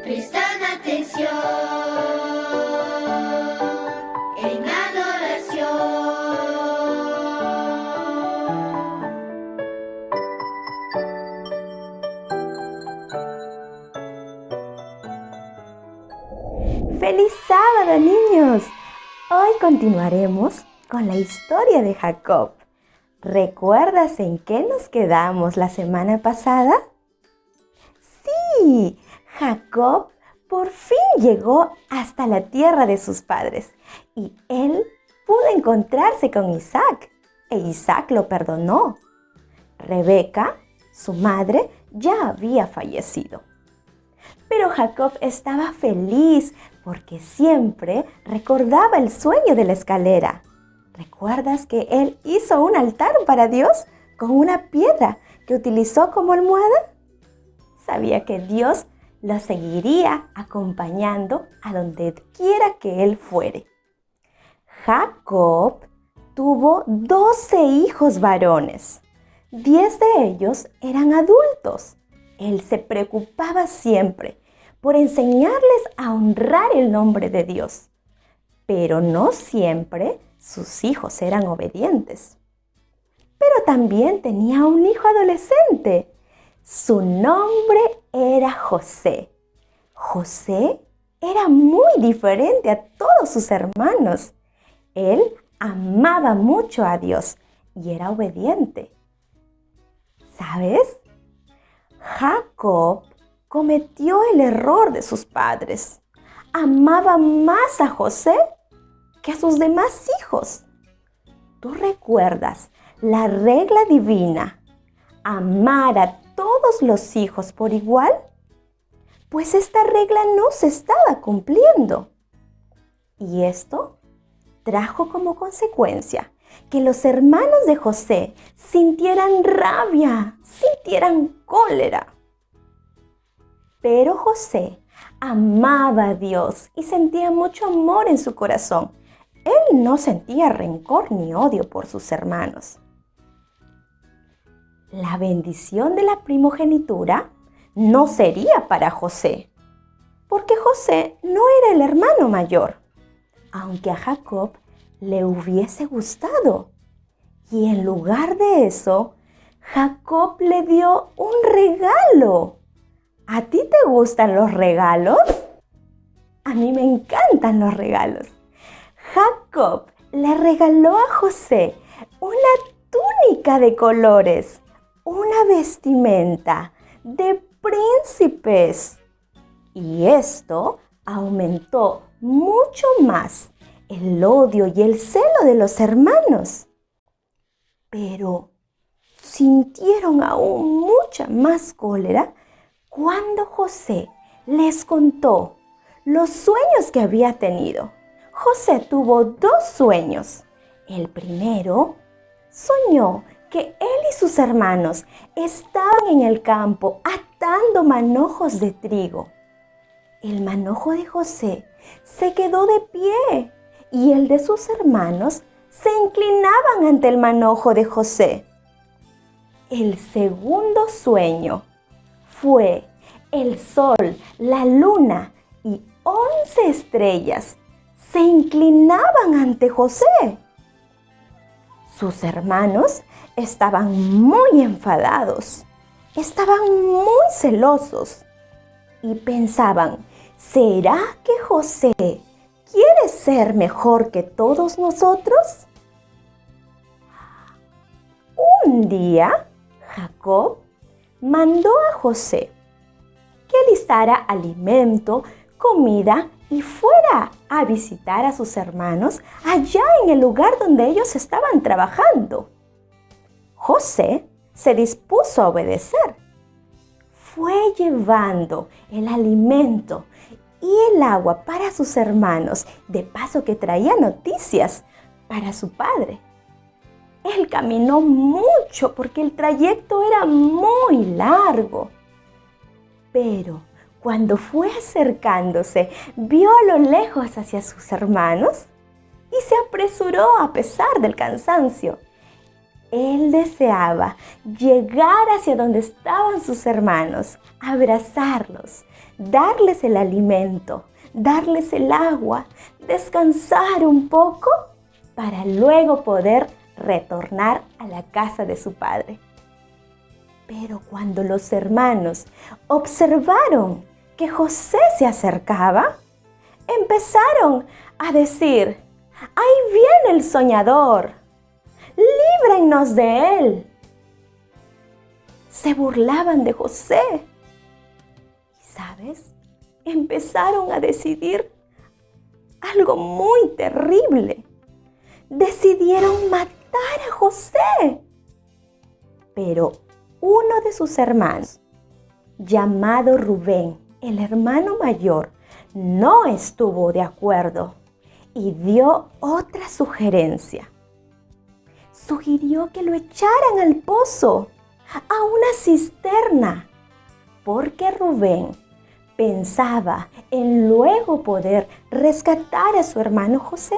Prestan atención en adoración. ¡Feliz sábado, niños! Hoy continuaremos con la historia de Jacob. ¿Recuerdas en qué nos quedamos la semana pasada? ¡Sí! Jacob por fin llegó hasta la tierra de sus padres y él pudo encontrarse con Isaac e Isaac lo perdonó. Rebeca, su madre, ya había fallecido. Pero Jacob estaba feliz porque siempre recordaba el sueño de la escalera. ¿Recuerdas que él hizo un altar para Dios con una piedra que utilizó como almohada? Sabía que Dios lo seguiría acompañando a donde quiera que él fuere. Jacob tuvo 12 hijos varones. 10 de ellos eran adultos. Él se preocupaba siempre por enseñarles a honrar el nombre de Dios. Pero no siempre sus hijos eran obedientes. Pero también tenía un hijo adolescente. Su nombre era José. José era muy diferente a todos sus hermanos. Él amaba mucho a Dios y era obediente. ¿Sabes? Jacob cometió el error de sus padres. Amaba más a José que a sus demás hijos. ¿Tú recuerdas la regla divina? Amar a todos los hijos por igual. Pues esta regla no se estaba cumpliendo. Y esto trajo como consecuencia que los hermanos de José sintieran rabia, sintieran cólera. Pero José amaba a Dios y sentía mucho amor en su corazón. Él no sentía rencor ni odio por sus hermanos. La bendición de la primogenitura no sería para José, porque José no era el hermano mayor, aunque a Jacob le hubiese gustado. Y en lugar de eso, Jacob le dio un regalo. ¿A ti te gustan los regalos? A mí me encantan los regalos. Jacob le regaló a José una túnica de colores, una vestimenta de príncipes. Y esto aumentó mucho más el odio y el celo de los hermanos. Pero sintieron aún mucha más cólera cuando José les contó los sueños que había tenido. José tuvo 2 sueños. El primero soñó que él y sus hermanos estaban en el campo atando manojos de trigo. El manojo de José se quedó de pie y el de sus hermanos se inclinaban ante el manojo de José. El segundo sueño fue el sol, la luna y 11 estrellas se inclinaban ante José. Sus hermanos estaban muy enfadados, estaban muy celosos y pensaban, ¿será que José quiere ser mejor que todos nosotros? Un día, Jacob mandó a José que alistara alimento, comida y fuera a visitar a sus hermanos allá en el lugar donde ellos estaban trabajando. José se dispuso a obedecer. Fue llevando el alimento y el agua para sus hermanos, de paso que traía noticias para su padre. Él caminó mucho porque el trayecto era muy largo. Pero cuando fue acercándose, vio a lo lejos hacia sus hermanos y se apresuró a pesar del cansancio. Él deseaba llegar hacia donde estaban sus hermanos, abrazarlos, darles el alimento, darles el agua, descansar un poco para luego poder retornar a la casa de su padre. Pero cuando los hermanos observaron que José se acercaba, empezaron a decir: ¡ahí viene el soñador! ¡Líbrennos de él! Se burlaban de José. ¿Y sabes? Empezaron a decidir algo muy terrible. Decidieron matar a José. Pero uno de sus hermanos, llamado Rubén, el hermano mayor, no estuvo de acuerdo y dio otra sugerencia. Sugirió que lo echaran al pozo, a una cisterna, porque Rubén pensaba en luego poder rescatar a su hermano José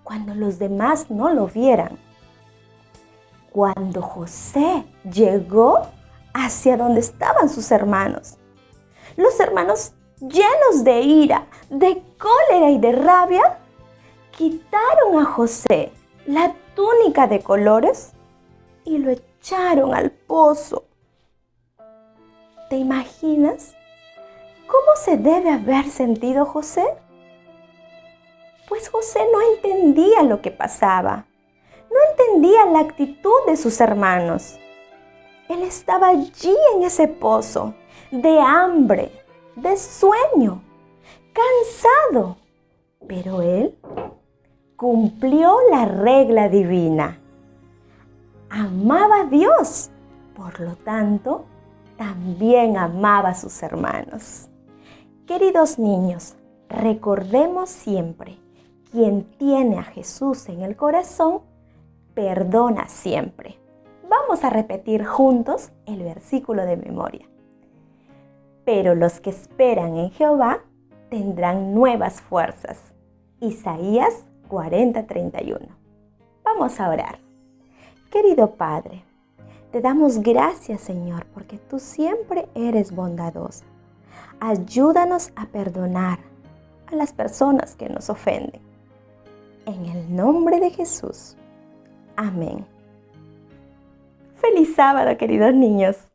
cuando los demás no lo vieran. Cuando José llegó hacia donde estaban sus hermanos, los hermanos, llenos de ira, de cólera y de rabia, quitaron a José la túnica de colores y lo echaron al pozo. ¿Te imaginas cómo se debe haber sentido José? Pues José no entendía lo que pasaba. No entendía la actitud de sus hermanos. Él estaba allí en ese pozo, de hambre, de sueño, cansado. Pero él cumplió la regla divina. Amaba a Dios, por lo tanto, también amaba a sus hermanos. Queridos niños, recordemos siempre: quien tiene a Jesús en el corazón, perdona siempre. Vamos a repetir juntos el versículo de memoria. Pero los que esperan en Jehová tendrán nuevas fuerzas. Isaías 40:31. Vamos a orar. Querido Padre, te damos gracias, Señor, porque tú siempre eres bondadoso. Ayúdanos a perdonar a las personas que nos ofenden. En el nombre de Jesús. Amén. ¡Feliz sábado, queridos niños!